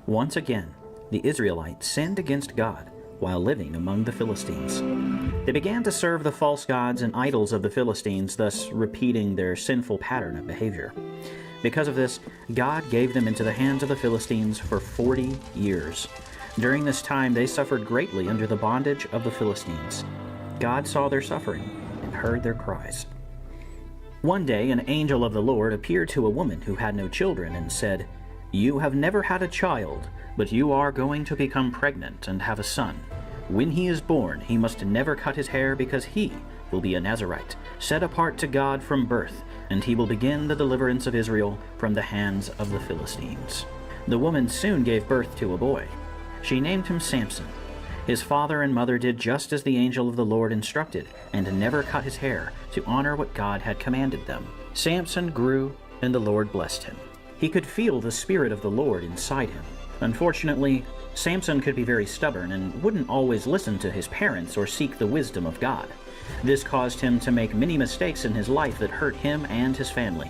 Once again, the Israelites sinned against God while living among the Philistines. They began to serve the false gods and idols of the Philistines, thus repeating their sinful pattern of behavior. Because of this, God gave them into the hands of the Philistines for 40 years. During this time, they suffered greatly under the bondage of the Philistines. God saw their suffering and heard their cries. One day, an angel of the Lord appeared to a woman who had no children and said, "You have never had a child, but you are going to become pregnant and have a son. When he is born, he must never cut his hair because he will be a Nazarite, set apart to God from birth, and he will begin the deliverance of Israel from the hands of the Philistines." The woman soon gave birth to a boy. She named him Samson. His father and mother did just as the angel of the Lord instructed, and never cut his hair to honor what God had commanded them. Samson grew, and the Lord blessed him. He could feel the Spirit of the Lord inside him. Unfortunately, Samson could be very stubborn and wouldn't always listen to his parents or seek the wisdom of God. This caused him to make many mistakes in his life that hurt him and his family.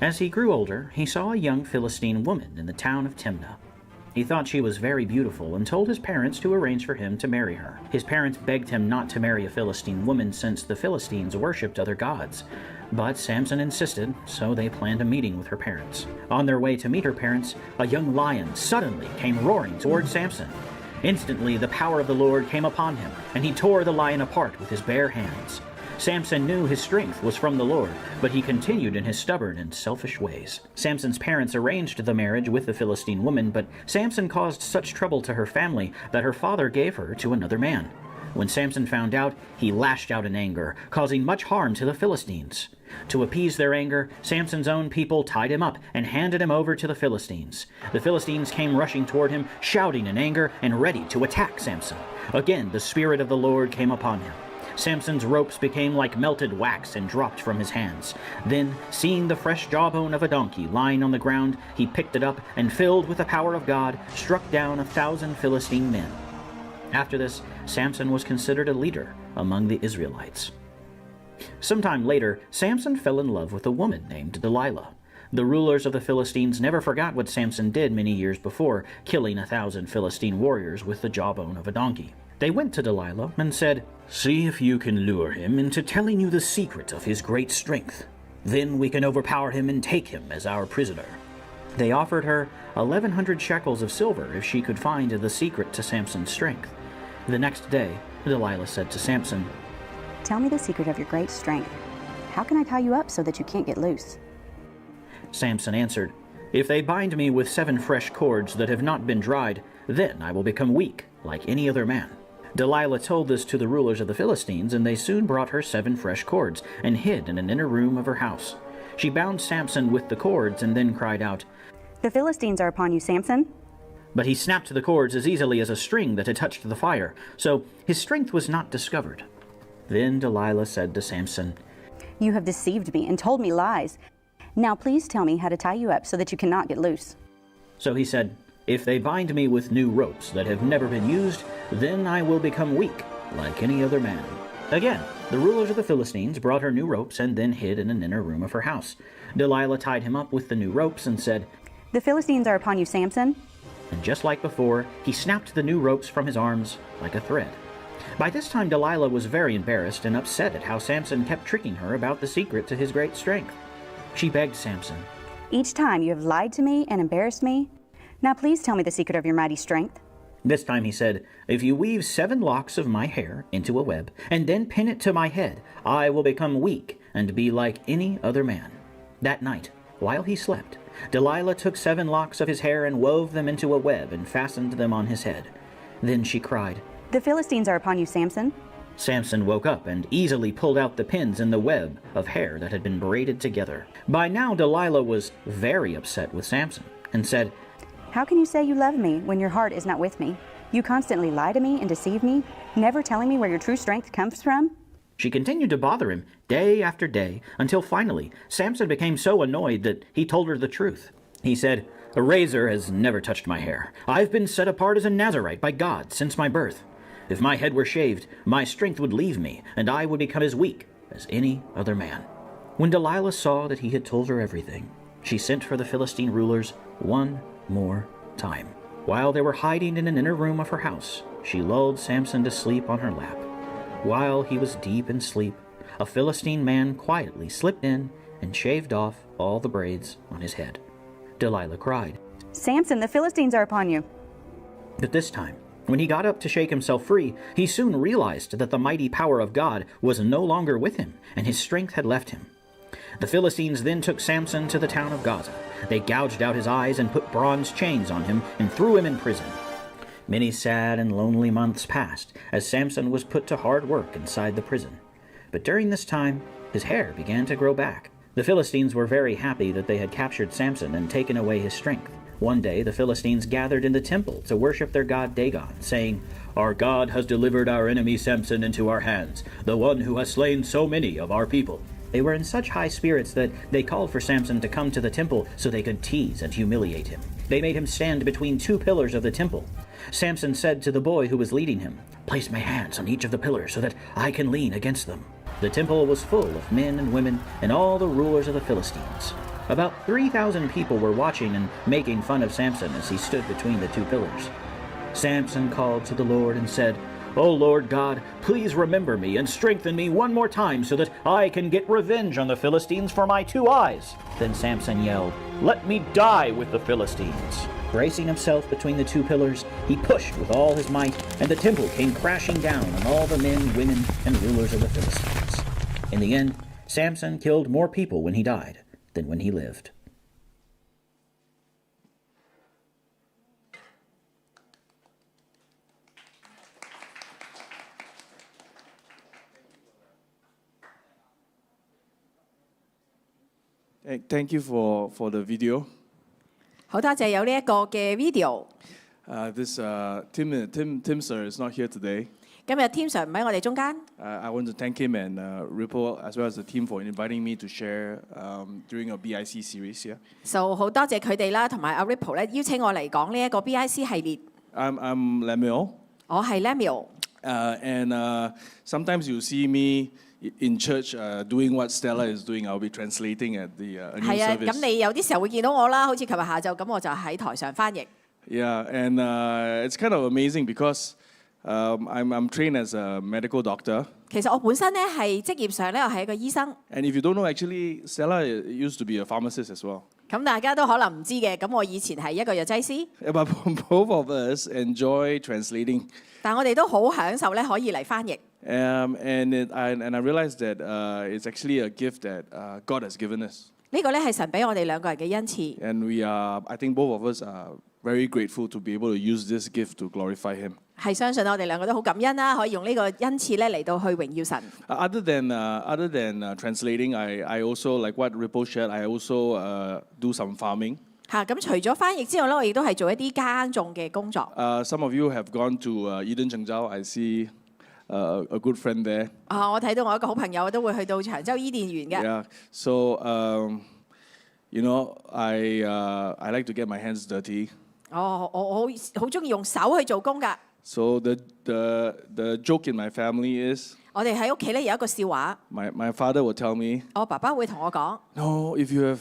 As he grew older, he saw a young Philistine woman in the town of Timnah. He thought she was very beautiful and told his parents to arrange for him to marry her. His parents begged him not to marry a Philistine woman since the Philistines worshipped other gods. But Samson insisted, so they planned a meeting with her parents. On their way to meet her parents, a young lion suddenly came roaring toward Samson. Instantly, the power of the Lord came upon him, and he tore the lion apart with his bare hands. Samson knew his strength was from the Lord, but he continued in his stubborn and selfish ways. Samson's parents arranged the marriage with the Philistine woman, but Samson caused such trouble to her family that her father gave her to another man. When Samson found out, he lashed out in anger, causing much harm to the Philistines. To appease their anger, Samson's own people tied him up and handed him over to the Philistines. The Philistines came rushing toward him, shouting in anger and ready to attack Samson. Again, the Spirit of the Lord came upon him. Samson's ropes became like melted wax and dropped from his hands. Then, seeing the fresh jawbone of a donkey lying on the ground, he picked it up and, filled with the power of God, struck down 1,000 Philistine men. After this, Samson was considered a leader among the Israelites. Sometime later, Samson fell in love with a woman named Delilah. The rulers of the Philistines never forgot what Samson did many years before, killing 1,000 Philistine warriors with the jawbone of a donkey. They went to Delilah and said, "See if you can lure him into telling you the secret of his great strength. Then we can overpower him and take him as our prisoner." They offered her 1,100 shekels of silver if she could find the secret to Samson's strength. The next day, Delilah said to Samson, "Tell me the secret of your great strength. How can I tie you up so that you can't get loose?" Samson answered, "If they bind me with 7 fresh cords that have not been dried, then I will become weak like any other man." Delilah told this to the rulers of the Philistines, and they soon brought her 7 fresh cords and hid in an inner room of her house. She bound Samson with the cords and then cried out, "The Philistines are upon you, Samson." But he snapped the cords as easily as a string that had touched the fire, so his strength was not discovered. Then Delilah said to Samson, "You have deceived me and told me lies. Now please tell me how to tie you up so that you cannot get loose." So he said, "If they bind me with new ropes that have never been used, then I will become weak like any other man." Again, the rulers of the Philistines brought her new ropes and then hid in an inner room of her house. Delilah tied him up with the new ropes and said, "The Philistines are upon you, Samson." And just like before, he snapped the new ropes from his arms like a thread. By this time, Delilah was very embarrassed and upset at how Samson kept tricking her about the secret to his great strength. She begged Samson, "Each time you have lied to me and embarrassed me. Now please tell me the secret of your mighty strength." This time he said, "If you weave 7 locks of my hair into a web and then pin it to my head, I will become weak and be like any other man." That night, while he slept, Delilah took 7 locks of his hair and wove them into a web and fastened them on his head. Then she cried, "The Philistines are upon you, Samson." Samson woke up and easily pulled out the pins in the web of hair that had been braided together. By now, Delilah was very upset with Samson and said, "How can you say you love me when your heart is not with me? You constantly lie to me and deceive me, never telling me where your true strength comes from." She continued to bother him day after day until finally Samson became so annoyed that he told her the truth. He said, "A razor has never touched my hair. I've been set apart as a Nazarite by God since my birth. If my head were shaved, my strength would leave me, and I would become as weak as any other man." When Delilah saw that he had told her everything, she sent for the Philistine rulers one more time. While they were hiding in an inner room of her house, she lulled Samson to sleep on her lap. While he was deep in sleep, a Philistine man quietly slipped in and shaved off all the braids on his head. Delilah cried, Samson, the Philistines are upon you. But this time, when he got up to shake himself free, he soon realized that the mighty power of God was no longer with him, and his strength had left him. The Philistines then took Samson to the town of Gaza. They gouged out his eyes and put bronze chains on him and threw him in prison. Many sad and lonely months passed as Samson was put to hard work inside the prison. But during this time, his hair began to grow back. The Philistines were very happy that they had captured Samson and taken away his strength. One day, the Philistines gathered in the temple to worship their god Dagon, saying, Our God has delivered our enemy Samson into our hands, the one who has slain so many of our people. They were in such high spirits that they called for Samson to come to the temple so they could tease and humiliate him. They made him stand between two pillars of the temple. Samson said to the boy who was leading him, Place my hands on each of the pillars so that I can lean against them. The temple was full of men and women and all the rulers of the Philistines. About 3,000 people were watching and making fun of Samson as he stood between the two pillars. Samson called to the Lord and said, O Lord God, please remember me and strengthen me one more time so that I can get revenge on the Philistines for my 2 eyes. Then Samson yelled, Let me die with the Philistines. Bracing himself between the two pillars, he pushed with all his might, and the temple came crashing down on all the men, women, and rulers of the Philistines. In the end, Samson killed more people when he died than when he lived. Thank you for the video. 好多謝有呢一個嘅 video。Tim Sir is not here today. 今日 Tim Sir 唔喺我哋中間。I want to thank him and Ripple as well as the team for inviting me to share during a BIC series here. So 好多謝佢哋啦，同埋阿 Ripple 咧邀請我嚟講呢一個 BIC 系列。I'm Lemuel. 我係 Lemuel。And sometimes you see me in church doing what Stella is doing. I'll be translating at the new service. 係啊，咁你有啲時候會見到我啦，好似琴日下晝咁，我就喺台上翻譯。Yeah, and it's kind of amazing because I'm trained as a medical doctor. 其實我本身咧係職業上咧，我係一個醫生。And if you don't know, actually, Stella used to be a pharmacist as well. 咁大家都可能唔知嘅，咁我以前係一個藥劑師。But both of us enjoy translating. 但我哋都好享受咧，可以嚟翻譯。And I realized that it's actually a gift that God has given us. 呢個咧係神俾我哋兩個人嘅恩賜。And I think both of us are very grateful to be able to use this gift to glorify Him. 係相信我哋兩個都好感恩啦，可以用呢個恩賜咧嚟到去榮耀神。Other than translating, I also like what Ripple shared. I also do some farming. 咁除咗翻譯之外咧，我亦都係做一啲耕種嘅工作。Some of you have gone to Eden Chengzhou. I see a good friend there. 我睇到我一個好朋友都會去到長洲伊甸園嘅。Yeah. So you know, I like to get my hands dirty. 我好中意用手去做工㗎。So the joke in my family is. 我哋喺屋企咧有一個笑話。My father will tell me. 我爸爸會同我講。No, if you have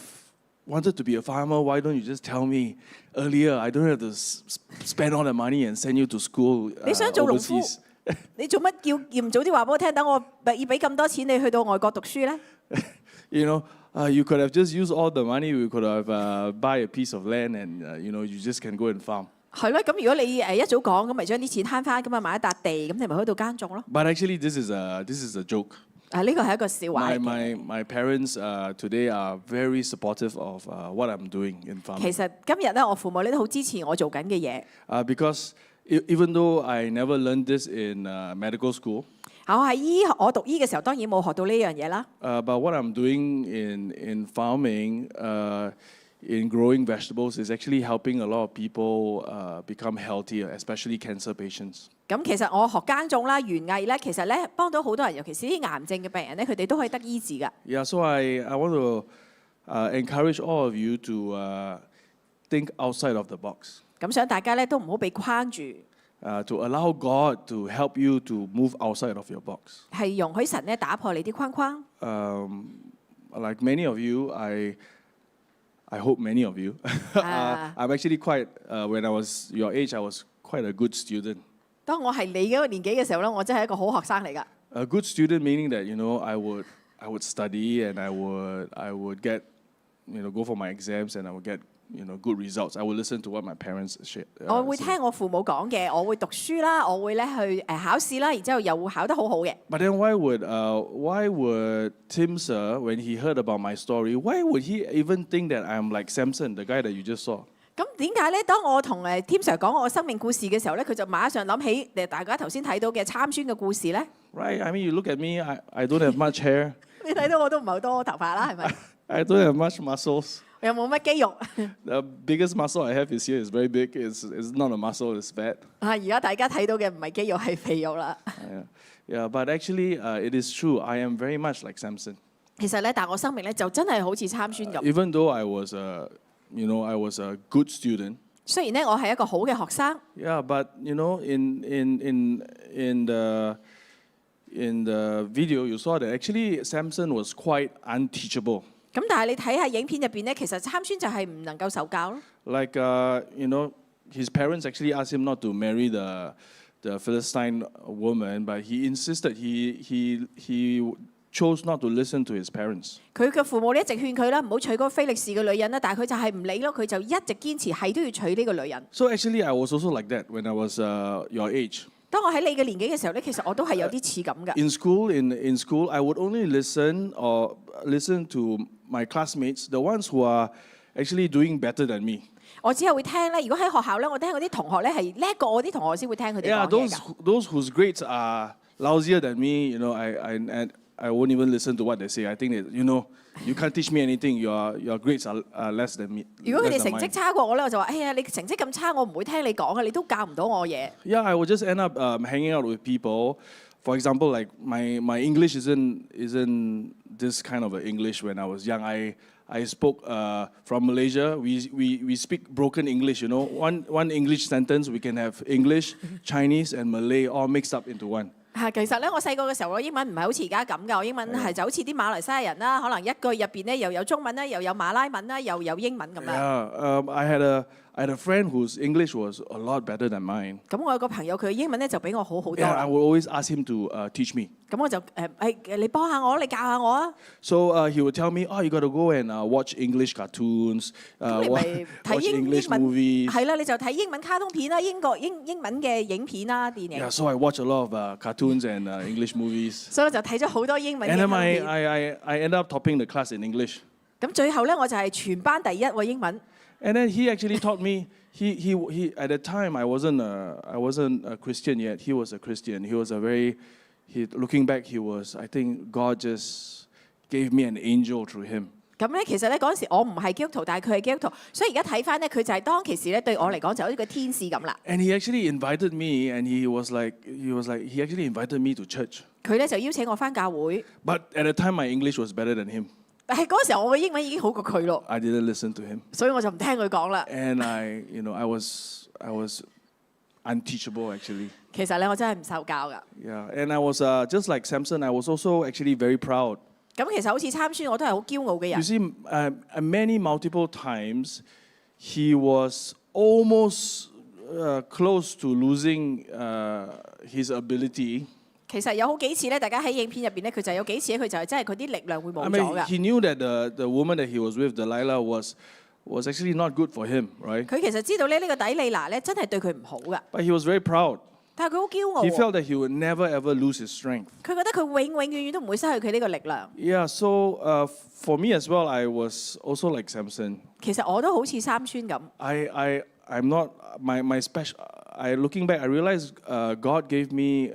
wanted to be a farmer, why don't you just tell me earlier? I don't have to spend all the money and send you to school overseas. 你想做農夫？你做乜要唔早啲話俾我聽？等我要俾咁多錢你去到外國讀書咧？ You know, you could have just used all the money. We could have buy a piece of land, and you know, you just can go and farm. 係咯，咁如果你一早講，咁咪將啲錢慳翻，咁啊買一笪地，咁你咪去度耕種咯。But actually, this is a joke. 呢個係一個笑話。My parents today are very supportive of what I'm doing in farming. 其實今日咧，我父母咧都好支持我做緊嘅嘢。Because even though I never learned this in medical school. 我讀醫嘅時候，當然冇學到呢樣嘢啦。But what I'm doing in farming, in growing vegetables, is actually helping a lot of people become healthier, especially cancer patients. 咁其實我學耕種啦、園藝咧，其實咧幫到好多人，尤其是啲癌症嘅病人咧，佢哋都可以得醫治㗎。Yeah, so I want to encourage all of you to think outside of the box. 咁想大家咧都唔好被框住。To allow God to help you to move outside of your box. 係容許神咧打破你啲框框。Like many of you, I I hope many of you. I'm actually quite, when I was your age, I was quite a good student. 當我係你嗰個年紀嘅時候咧，我真係一個好學生嚟㗎。A good student meaning that I would study and I would get go for my exams and I would get good results. I would listen to what my parents share. 我會聽我父母講嘅，我會讀書啦，我會咧去考試啦，然之後又會考得好好嘅。But then why would Tim Sir, when he heard about my story, why would he even think that I'm like Samson, the guy that you just saw? 咁點解咧？當我同Tim Sir 講我生命故事嘅時候咧，佢就馬上諗起大家頭先睇到嘅參孫嘅故事咧。Right, I mean you look at me, I don't have much hair. 你睇到我都唔係好多頭髮啦，係咪？ I don't have much muscles. 又冇乜肌肉。The biggest muscle I have is here. It's very big. It's not a muscle. It's fat. 而家大家睇到嘅唔係肌肉，係肥肉啦。Yeah, but actually, it is true. I am very much like Samson. 其實咧，但我生命咧就真係好似參孫咁。Even though I was a good student. 雖然咧我係一個好嘅學生。Yeah, but in the video you saw that actually Samson was quite unteachable. 咁但係你睇下影片入邊咧，其實參孫就係唔能夠受教咯。Like his parents actually asked him not to marry the Philistine woman, but he insisted he chose not to listen to his parents. 佢嘅父母咧一直勸佢啦，唔好娶嗰個非利士嘅女人啦，但係佢就係唔理咯，佢就一直堅持係都要娶呢個女人。So actually, I was also like that when I was your age. 當我喺你嘅年紀嘅時候咧，其實我都係有啲似咁㗎。In school, I would only listen to my classmates, the ones who are actually doing better than me. 我只係會聽咧，如果喺學校咧，我聽嗰啲同學咧係叻過我啲同學先會聽佢哋講嘢㗎。Yeah, those whose grades are lousier than me, I won't even listen to what they say. I think that you can't teach me anything. Your grades are less than me. 如果佢哋成績差過我咧，我就話：哎呀，你成績咁差，我唔會聽你講嘅，你都教唔到我嘢。Yeah, I would just end up hanging out with people. For example, like my English isn't this kind of English when I was young. I spoke from Malaysia. We speak broken English. One English sentence we can have English, Chinese, and Malay all mixed up into one. 其實咧，我細個嘅時候，我英文唔係好似而家咁㗎。我英文係就好似啲馬來西亞人啦，可能一句入邊咧又有中文啦，又有馬拉文啦，又有英文咁樣。Yeah, I had a friend whose English was a lot better than mine. 咁我有個朋友，佢嘅英文咧就比我好好多。Yeah, I would always ask him to teach me. 咁我就你幫下我，你教下我啊。So he would tell me, oh, you got to go and watch English cartoons, watch English movies. 係啦，你就睇英文卡通片啦，英文嘅影片啦，電影。Yeah, so I watch a lot of cartoons and English movies. 所以我就睇咗好多英文嘅 And 卡通 then 片。I ended up topping the class in English. 咁最後咧，我就係全班第一喎英文。And then he actually taught me. He at that time I wasn't a Christian yet. He was a Christian. Looking back, I think God just gave me an angel through him. 咁咧，其實咧嗰陣時我唔係基督徒，但係佢係基督徒，所以而家睇翻咧，佢就係當其時咧對我嚟講就好似個天使咁啦。And he actually invited me, and he actually invited me to church. 佢咧就邀請我翻教會。But at the time, my English was better than him. 但係嗰時候我嘅英文已經好過佢咯。I didn't listen to him. 所以我就唔聽佢講啦。And I was unteachable actually. 其實咧，我真係唔受教㗎。Yeah, and I was just like Samson. I was also actually very proud. 咁其實好似參孫，我都係好驕傲嘅人。You see, multiple times, he was almost close to losing his ability. 其實有好幾次咧，大家喺影片入邊咧，佢就有幾次佢就係真係佢啲力量會冇咗㗎。He knew that the woman that he was with, Delilah, was actually not good for him, right? 佢其實知道咧呢個底利拿咧真係對佢唔好㗎。But he was very proud. 但係佢好驕傲。He felt that he would never ever lose his strength. 佢覺得佢永遠都唔會失去佢呢個力量。Yeah, so for me as well, I was also like Samson. 其實我都好似參孫咁。I'm not my special. Looking back, I realized God gave me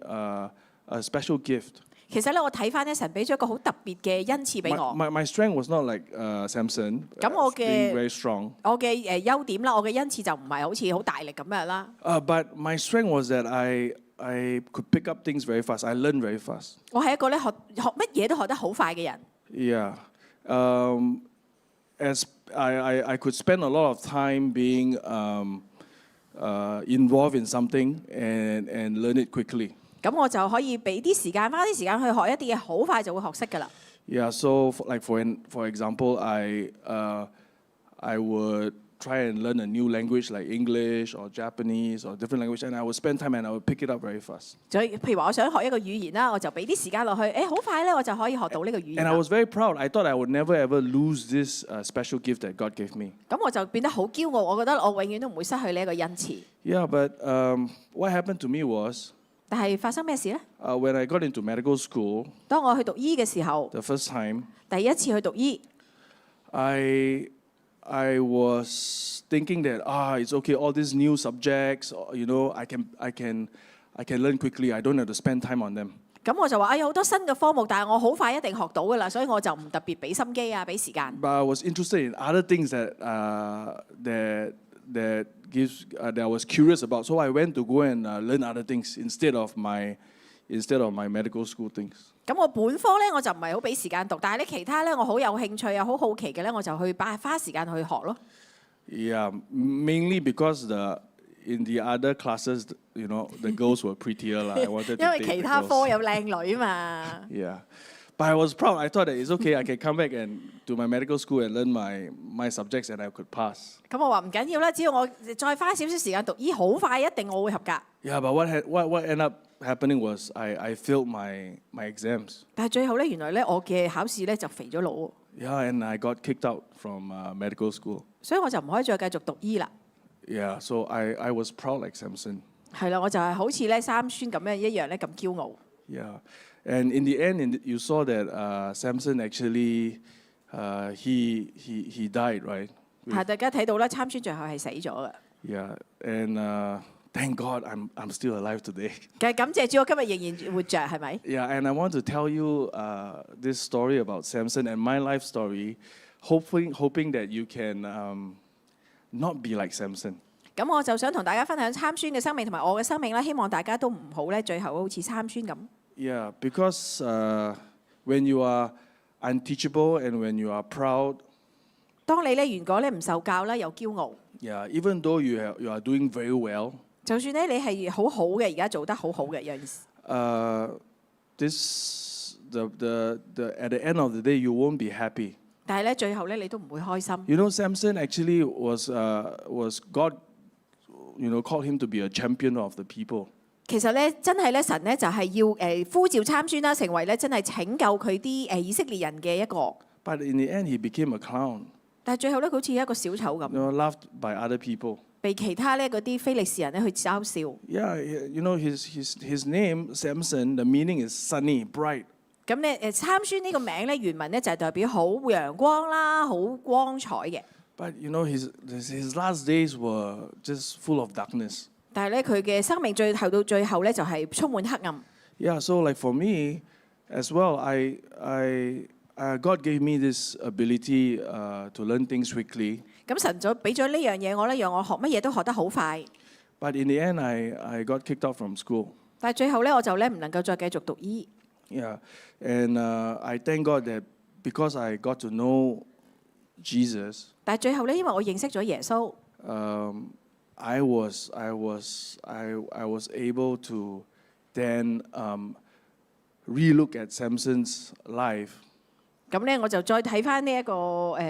a special gift. 其實咧，我睇翻咧，神俾咗一個好特別嘅恩賜俾我。My strength was not like Samson. 咁我嘅 very strong. 我嘅優點啦，我嘅恩賜就唔係好似好大力咁樣啦。But my strength was that I could pick up things very fast. I learned very fast. 我係一個咧學乜嘢都學得好快嘅人。Yeah. As I could spend a lot of time being involved in something and learn it quickly. 咁我就可以俾啲時間，花啲時間去學一啲嘢，好快就會學識㗎啦。Yeah, so for example, I would try and learn a new language like English or Japanese or different language, and I would spend time and I would pick it up very fast. 所以譬如話我想學一個語言啦，我就俾啲時間落去，好快咧我就可以學到呢個語言 And I 啦。 was very proud. I thought I would never ever lose this special gift that God gave me. 咁我就變得好驕傲，我覺得我永遠都唔會失去呢一個恩賜。Yeah, but what happened to me was 但係發生咩事咧？ when I got into medical school 當我去讀醫嘅時候， the first time, 第一次去讀醫， I was thinking that it's okay. All these new subjects, I can learn quickly. I don't have to spend time on them. 咁我就話有好多新嘅科目，但係我好快一定學到㗎啦，所以我就唔特別俾心機啊，俾時間。But I was interested in other things that I was curious about. So I went to go and learn other things instead of my medical school things. 咁我本科咧我就唔係好俾時間讀，但係咧其他咧我好有興趣啊，好好奇嘅咧我就去花時間去學咯。Yeah, mainly because in the other classes, the girls were prettier. I wanted to 因為 date 其 the 他 girls. 科有靚女嘛。Yeah, but I was proud. I thought that it's okay. I can come back and do my medical school and learn my subjects, and I could pass. 咁我話唔緊要啦，只要我再花少少時間讀醫，好快一定我會合格。Yeah, but what ended up happening was I failed my exams. 但係最後咧，原來咧我嘅考試咧就肥咗佬， Yeah, and I got kicked out from medical school. 所以我就唔可以再繼續讀醫啦。Yeah, so I was proud like Samson. 係啦，我就係好似咧三孫咁樣一樣咧咁驕傲。Yeah, and in the end, you saw that Samson actually he died, right? 係大家睇到咧，參孫最後係死咗嘅。Yeah, and thank God I'm still alive today. 但係感謝主，我今日仍然活着，係咪？ Yeah, and I want to tell you this story about Samson and my life story, hoping that you can not be like Samson. 咁我就想同大家分享參孫嘅生命同埋我嘅生命啦，希望大家都唔好咧，最後好似參孫咁。Yeah, because when you are unteachable and when you are proud, 當你咧如果咧唔受教啦，又驕傲， yeah, even though you are doing very well, 就算咧你係好好嘅，而家做得好好嘅有陣時， at the end of the day you won't be happy. 但係咧最後咧你都唔會開心。 You know, Samson actually was God, called him to be a champion of the people. 其實咧真係咧神咧就係要呼召參孫啦，成為咧真係拯救佢啲以色列人嘅一個。 But in the end he became a clown. 但係最後咧，佢好似一個小丑咁， Loved by other people. 被其他咧嗰啲非利士人咧去嘲笑。 Yeah, his name Samson, the meaning is sunny, bright. 咁咧參孫呢個名咧原文咧就係代表好陽光啦，好光彩嘅。 But his last days were just full of darkness. 但係咧佢嘅生命到最後咧就係充滿黑暗。 Yeah, so like for me as well, God gave me this ability to learn things quickly. 咁神就俾咗呢樣嘢我咧，讓我學乜嘢都學得好快。 But in the end, I got kicked out from school. 但係最後咧，我就咧唔能夠再繼續讀醫。 Yeah, and I thank God that because I got to know Jesus. 但係最後咧，因為我認識咗耶穌， I was able to then relook at Samson's life. 咁咧我就再睇翻呢一個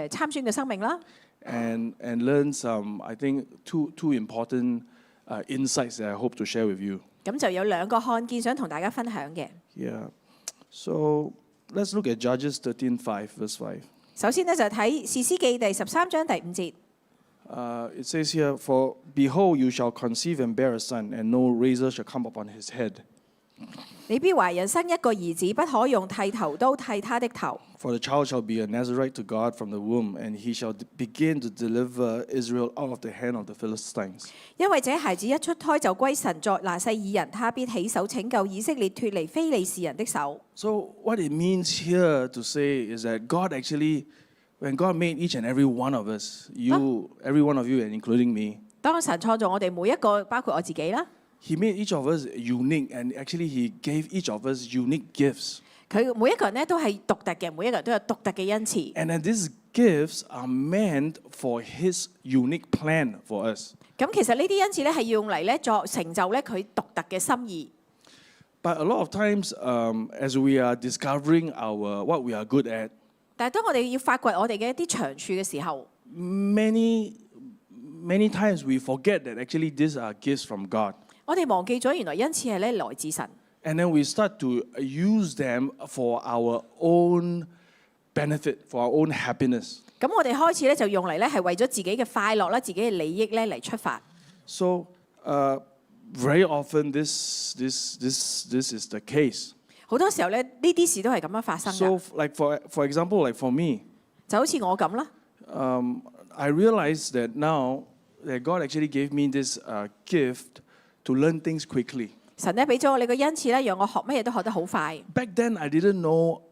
參孫嘅生命啦。 And learn some, I think, two important insights that I hope to share with you. 咁就有兩個看見想同大家分享嘅。 Yeah. So let's look at Judges 13:5, verse 5. 首先咧就睇士師記第13章第5節。 It says here, "For behold, you shall conceive and bear a son, and no razor shall come upon his head. 你必懷孕生一個兒子，不可用剃頭刀剃他的頭。 For the child shall be a Nazarite to God from the womb, and he shall begin to deliver Israel out of the hand of the Philistines." 因為這孩子一出胎就歸神作拿細耳人，他必起手拯救以色列脱離非利士人的手。 So what it means here to say is that God actually, when God made each and every one of us, every one of you and including me, 當神創造我哋每一個，包括我自己啦， He made each of us unique, and actually He gave each of us unique gifts. 佢每一個人咧都係獨特嘅，每一個人都有獨特嘅恩賜。 And then these gifts are meant for His unique plan for us. 咁其實呢啲恩賜咧係要用嚟咧作成就咧佢獨特嘅心意。 But a lot of times, as we are discovering what we are good at, 但係當我哋要發掘我哋嘅一啲長處嘅時候， many times we forget that actually these are gifts from God. 我哋忘記咗原來恩賜係咧來自神。And then we start to use them for our own benefit, for our own happiness. 咁我哋開始咧就用嚟咧係為咗自己嘅快樂啦、自己嘅利益咧嚟出發。So very often this is the case. 好多時候咧呢啲事都係咁樣發生嘅。 So like for example, like for me, 就好似我咁啦。I realized that now that God actually gave me this gift to learn things quickly. 神咧俾咗我哋個恩賜咧，讓我學乜嘢都學得好快。Back then I didn't know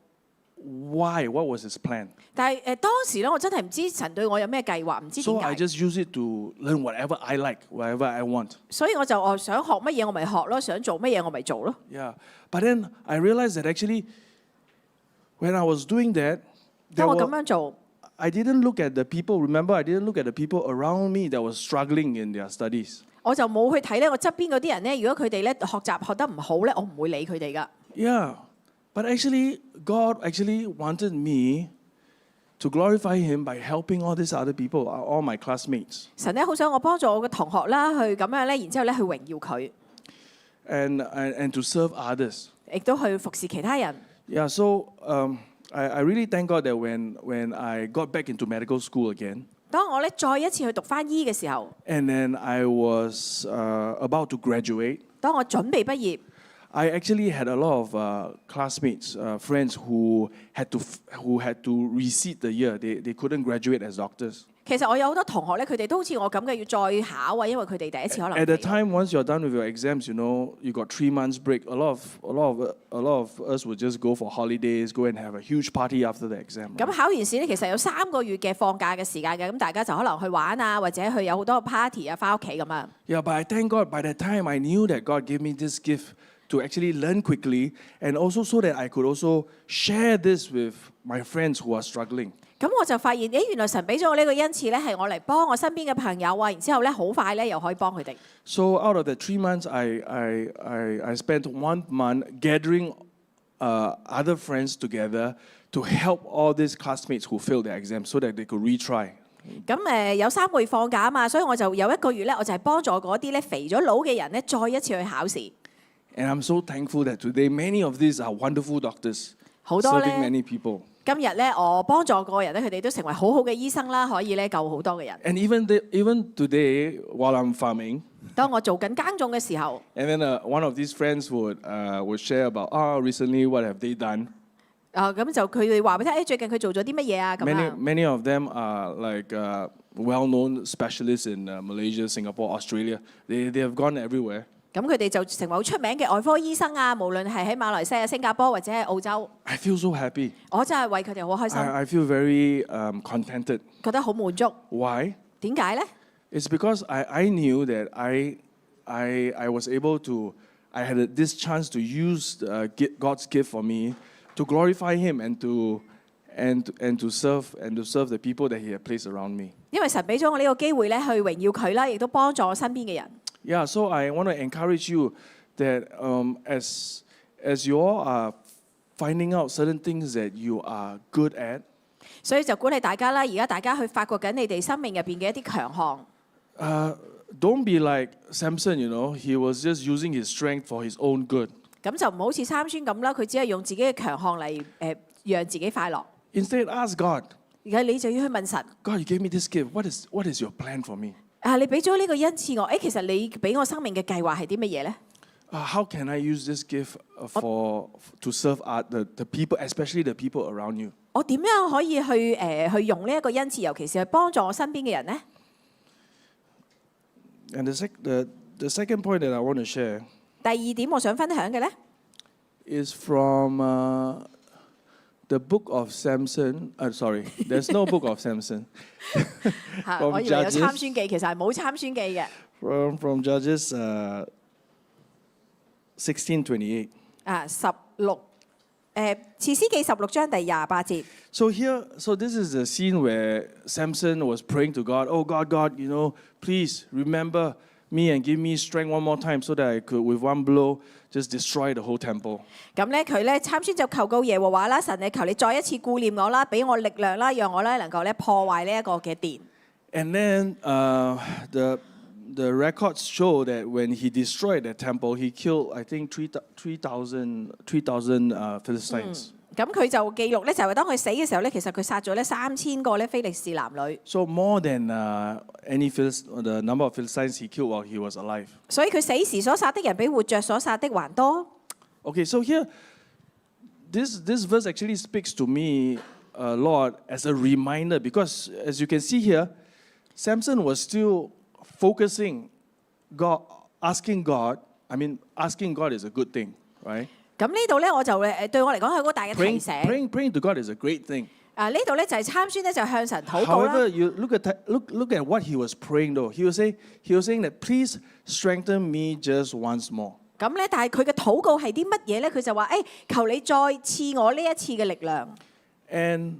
what was His plan. 但係當時咧，我真係唔知神對我有咩計劃，唔知 So 點 I 解。 just use it to learn whatever I like, whatever I want. 所以我就想學乜嘢我咪學咯，想做乜嘢我咪做咯。Yeah, but then I realized that actually when I was doing that, 當我咁樣做， I didn't look at the people. Remember, I didn't look at the people around me that was struggling in their studies. 我就冇去睇咧我側邊嗰啲人咧，如果佢哋咧學習學得唔好咧，我唔會理佢哋噶。Yeah, but actually, God actually wanted me to glorify Him by helping all these other people, all my classmates. 神咧好想我幫助我嘅同學啦，去咁樣咧，然之後咧去榮耀佢， And to serve others. 亦都去服侍其他人。 Yeah, so I really thank God that when I got back into medical school again, 當我咧再一次去讀翻醫嘅時候， and then I was about to graduate, 當我準備畢業， I actually had a lot of classmates, friends who had to resit the year. They couldn't graduate as doctors. 其實我有好多同學咧，佢哋都好似我咁嘅，要再考啊，因為佢哋第一次可能 At the time, once you're done with your exams, you got 3 months break. A lot of us would just go for holidays, go and have a huge party after the exam. 咁考完試咧，其實有3個月嘅放假嘅時間嘅，咁大家就可能去玩啊，或者去有好多 party 啊，翻屋企咁啊。Yeah, but I thank God by that time I knew that God gave me this gift to actually learn quickly, and also so that I could also share this with my friends who are struggling. 咁我就發現，原來神俾咗我呢個恩賜咧，係我嚟幫我身邊嘅朋友啊，然之後咧好快咧又可以幫佢哋。So out of the 3 months, I spent 1 month gathering other friends together to help all these classmates who failed their exams so that they could retry. 咁有3個月放假啊嘛，所以我就有1個月咧，我就係幫助嗰啲咧肥咗腦嘅人咧，再一次去考試。And I'm so thankful that today many of these are wonderful doctors 好多 serving 咧 many people. 今日咧，我幫助過嘅人咧，佢哋都成為好好嘅醫生啦，可以咧救好多嘅人。 And even today, while I'm farming, 當我做緊耕種嘅時候， and then one of these friends would share about, recently what have they done? 咁就佢哋話俾你聽，最近佢做咗啲乜嘢啊？咁啊。 Many of them are like well-known specialists in Malaysia, Singapore, Australia. They have gone everywhere. 咁佢哋就成為好出名嘅外科醫生啊，無論係喺馬來西亞、新加坡或者係澳洲。 I feel so happy. 我真係為佢哋好開心， I feel very contented. 覺得好滿足。 Why? 點解咧？ It's because I knew that I was able to, I had this chance to use God's gift for me to glorify Him and to serve the people that He had placed around me. 因為神俾咗我呢個機會咧，去榮耀佢啦，亦都幫助我身邊嘅人。 Yeah, so I want to encourage you that as you all are finding out certain things that you are good at, 所以就鼓勵大家啦，而家大家去發掘緊你哋生命入邊嘅一啲強項。don't be like Samson, he was just using his strength for his own good. 咁就唔好似參孫咁啦，佢只係用自己嘅強項嚟讓自己快樂。 Instead, ask God, 而家你就要去問神， God, you gave me this gift. What is your plan for me? 你俾咗呢個恩賜我，其實你俾我生命嘅計劃係啲乜嘢咧？ How can I use this gift to serve the people, especially the people around you? 我點樣可以去用呢一個恩賜，尤其是去幫助我身邊嘅人咧？ And the second point that I want to share 第二點我想分享嘅咧， is from the book of Samson. Sorry, there's no book of Samson. 我以為有參孫記，其實係冇參孫記嘅。From Judges 16:28. 士師記16章第28節。So this is the scene where Samson was praying to God. Oh God, please remember me and give me strength one more time, so that I could, with one blow, just destroy the whole temple. 咁咧，佢咧參孫就求告耶和華啦，神你求你再一次顧念我啦，俾我力量啦，讓我咧能夠咧破壞呢一個嘅殿。And then the records show that when he destroyed that temple, he killed, I think, 3,000 Philistines. 咁佢就記錄咧，就係當佢死嘅時候咧，其實佢殺咗咧3000個咧非利士男女。So more than the number of Philistines he killed while he was alive. 所以佢死時所殺的人比活着所殺的還多。Okay, so here, this verse actually speaks to me a lot as a reminder because, as you can see here, Samson was still focusing God, asking God. I mean, asking God is a good thing, right? 咁呢度咧，我就對我嚟講係一個大嘅提醒。Praying to God is a great thing. 呢度咧就係參孫咧就向神禱告啦。However, you look at what he was praying though. He was saying that please strengthen me just once more. 咁咧，但係佢嘅禱告係啲乜嘢咧？佢就話：求你再賜我呢一次嘅力量。And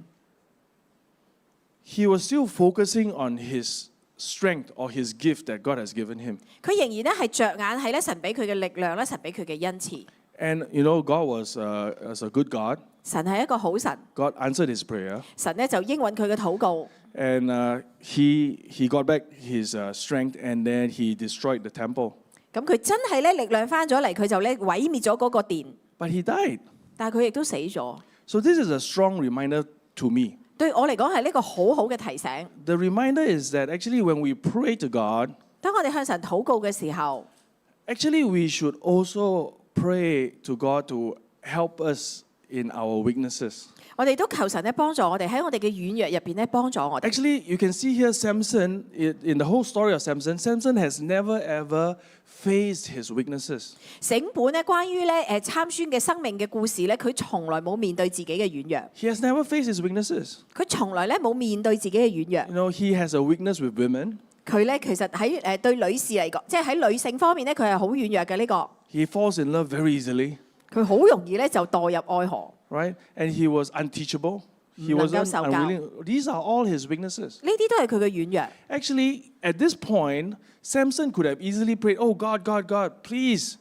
he was still focusing on his strength or his gift that God has given him. 佢仍然咧係着眼係咧神俾佢嘅力量咧，神俾佢嘅恩賜。And God was a good God. 神係一個好神。God answered his prayer. 神咧就應允佢嘅禱告。And he got back his strength, and then he destroyed the temple. 咁佢真係咧力量翻咗嚟，佢就咧毀滅咗嗰個殿。But he died. 但係佢亦都死咗。So this is a strong reminder to me. 對我嚟講係呢個好好嘅提醒。The reminder is that actually when we pray to God, 當我哋向神禱告嘅時候 actually we should also pray to God to help us in our weaknesses. 我哋都求神咧幫助我哋喺我哋嘅軟弱入邊咧幫助我哋。Actually, you can see here Samson, in the whole story of Samson has never ever faced his weaknesses. 整本咧關於咧參孫嘅生命嘅故事咧，佢從來冇面對自己嘅軟弱。He has never faced his weaknesses. 佢從來咧冇面對自己嘅軟弱。He has a weakness with women. 佢咧其實喺對女士嚟講，即係喺女性方面咧，佢係好軟弱嘅呢個。He falls in love very easily. 佢好容易咧就墮入愛河。Right? And he was unteachable. He wasn't unwilling. These are all his weaknesses. 呢啲都係佢嘅軟弱。Actually, at this point, Samson could have easily prayed, "Oh God, God, God, please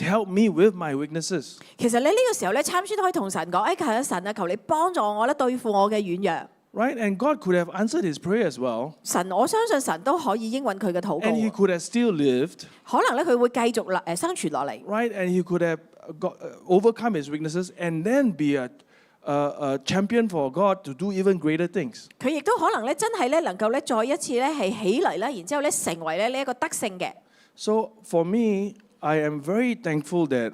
help me with my weaknesses." 其實咧呢個時候咧，參孫可以同神講：求神啊，求你幫助我咧，對付我嘅軟弱。Right? And God could have answered his prayer as well. 神，我相信神都可以應允佢嘅禱告。And he could have still lived. 可能咧佢會繼續生存落嚟。Right? And he could have overcome his weaknesses and then be a champion for God to do even greater things. 佢亦都可能咧真係咧能夠咧再一次咧係起嚟啦，然之後咧成為咧呢一個得勝嘅。So for me, I am very thankful that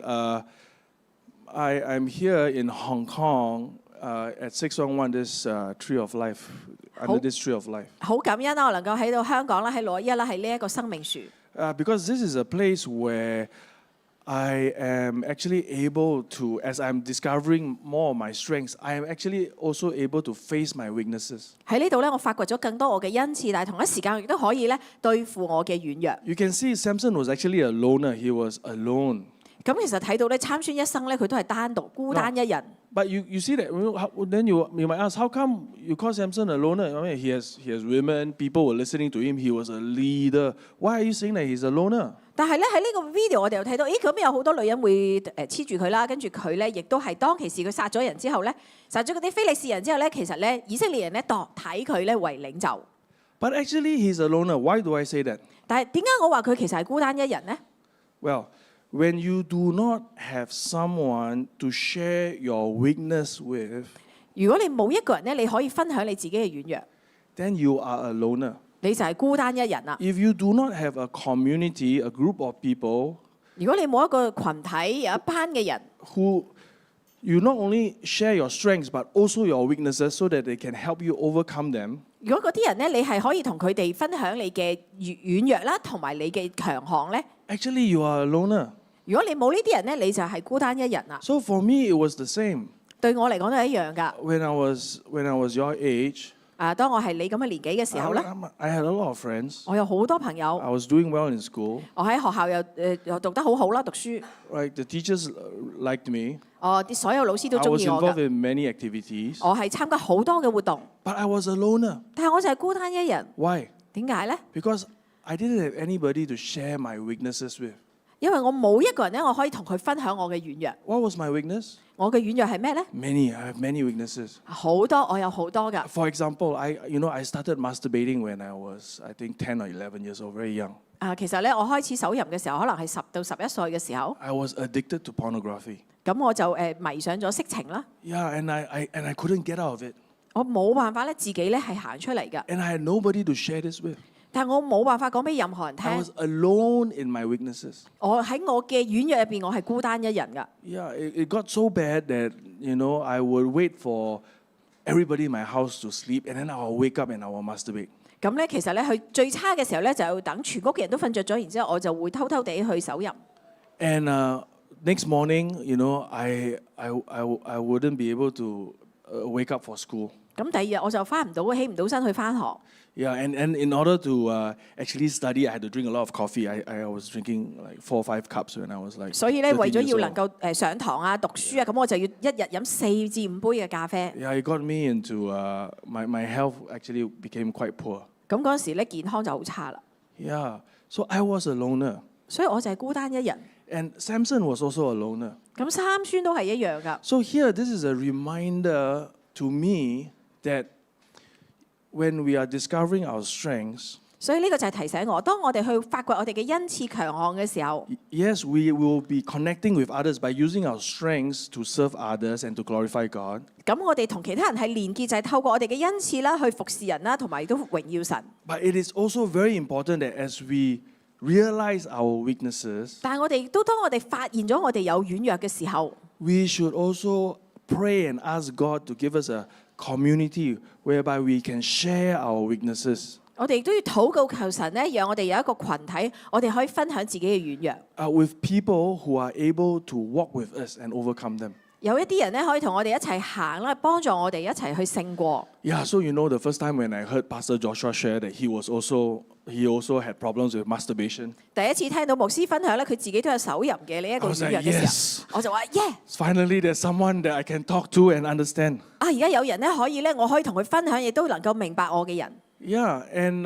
I'm here in Hong Kong at 611 this Tree of Life, under this Tree of Life. 好感恩啦，我能夠喺到香港啦，喺611啦，係呢一個生命樹。Because this is a place where I am actually able to, as I'm discovering more of my strengths, I am actually also able to face my weaknesses. 喺呢度咧，我發掘咗更多我嘅恩賜，但係同一時間亦都可以咧對付我嘅軟弱。You can see Samson was actually a loner. He was alone. 咁其實睇到咧，參孫一生咧，佢都係單獨孤單一人。But you see that, then you might ask, how come you call Samson a loner? I mean, he has women, people were listening to him, he was a leader. Why are you saying that he's a loner? 但係咧喺呢個 video 我哋又睇到，咁有好多女人會黐住佢啦，跟住佢咧亦都係當其時佢殺咗人之後咧，殺咗嗰啲非利士人之後咧，其實咧以色列人咧睇佢咧為領袖。But actually he's a loner. Why do I say that? 但係點解我話佢其實係孤單一人呢？ Well, when you do not have someone to share your weakness with, 如果你冇一個人咧，你可以分享你自己嘅軟弱， then you are a loner. 你就係孤單一人啦。 If you do not have a community, a group of people 如果你冇一個群體，有一班嘅人 who you not only share your strengths but also your weaknesses so that they can help you overcome them, 如果嗰啲人咧，你係可以同佢哋分享你嘅軟弱啦，同埋你嘅強項咧， actually you are a loner. 如果你冇呢啲人咧，你就係孤單一人啦。 So for me, it was the same. 對我嚟講都係一樣㗎。When I was your age, 當我係你咁嘅年紀嘅時候咧， I had a lot of friends. 我有好多朋友， I was doing well in school. 我喺學校又讀得好好啦，讀書。Right, the teachers liked me. 啲所有老師都 I 中 was 意我 involved 㗎。 in many activities. 我係參加好多嘅活動， But I was a loner. 但係我就係孤單一人。 Why? 點解咧？ Because I didn't have anybody to share my weaknesses with. 因為我冇一個人咧，我可以同佢分享我嘅軟弱。 What was my weakness? 我嘅軟弱係咩咧？ Many. I have many weaknesses. 好多，我有好多噶。 For example, I started masturbating when I was, I think, 10 or 11 years old, very young. 其實咧，我開始手淫嘅時候，可能係10到11歲嘅時候。 I was addicted to pornography. 咁我就迷上咗色情啦。Yeah, and I couldn't get out of it. 我冇辦法咧，自己咧係行出嚟㗎。 And I had nobody to share this with. 但係我冇辦法講俾任何人 I 聽。 was alone in my weaknesses. 我喺我嘅軟弱入邊，我係孤單一人㗎。 Yeah, it got so bad that, I would wait for everybody in my house to sleep, and then I will wake up and I will masturbate. 咁咧，其實咧，佢最差嘅時候咧，就要等全屋嘅人都瞓着咗，然之後我就會偷偷地去手淫。 And next morning, I wouldn't be able to wake up for school. 咁第二日我就翻唔到，起唔到身去翻學。 Yeah, and in order to actually study, I had to drink a lot of coffee. I was drinking like 4 or 5 cups when I was like 所以咧， 13為咗 years 要 old. 能夠上堂啊、讀書啊，咁我就要一日飲4至5杯嘅咖啡。 Yeah, it got me into my health actually became quite poor. 咁嗰陣時咧，健康就好差啦。 Yeah, so I was a loner. 所以我就係孤單一人。 And Samson was also a loner. 咁三孫都係一樣㗎。 So here, this is a reminder to me that when we are discovering our strengths, 所以呢個就係提醒我，當我哋去發掘我哋嘅恩賜強項嘅時候， yes, we will be connecting with others by using our strengths to serve others and to glorify God. 咁我哋同其他人係連結，就係透過我哋嘅恩賜啦，去服侍人啦，同埋都榮耀神。 But it is also very important that as we realize our weaknesses, 但係我哋都當我哋發現咗我哋有軟弱嘅時候， we should also pray and ask God to give us a community whereby we can share our weaknesses. 我哋都要禱告求神咧，讓我哋有一個群體，我哋可以分享自己嘅軟弱。With people who are able to walk with us and overcome them. 有一啲人咧可以同我哋一齊行啦，幫助我哋一齊去勝過。 Yeah, so the first time when I heard Pastor Joshua share that he also had problems with masturbation. 第一次聽到牧師分享咧，佢自己都有手淫嘅呢一個軟弱嘅時候，我就話 yeah。 Finally, there's someone that I can talk to and understand. 而家有人咧可以咧，我可以同佢分享，亦都能夠明白我嘅人。 Yeah, and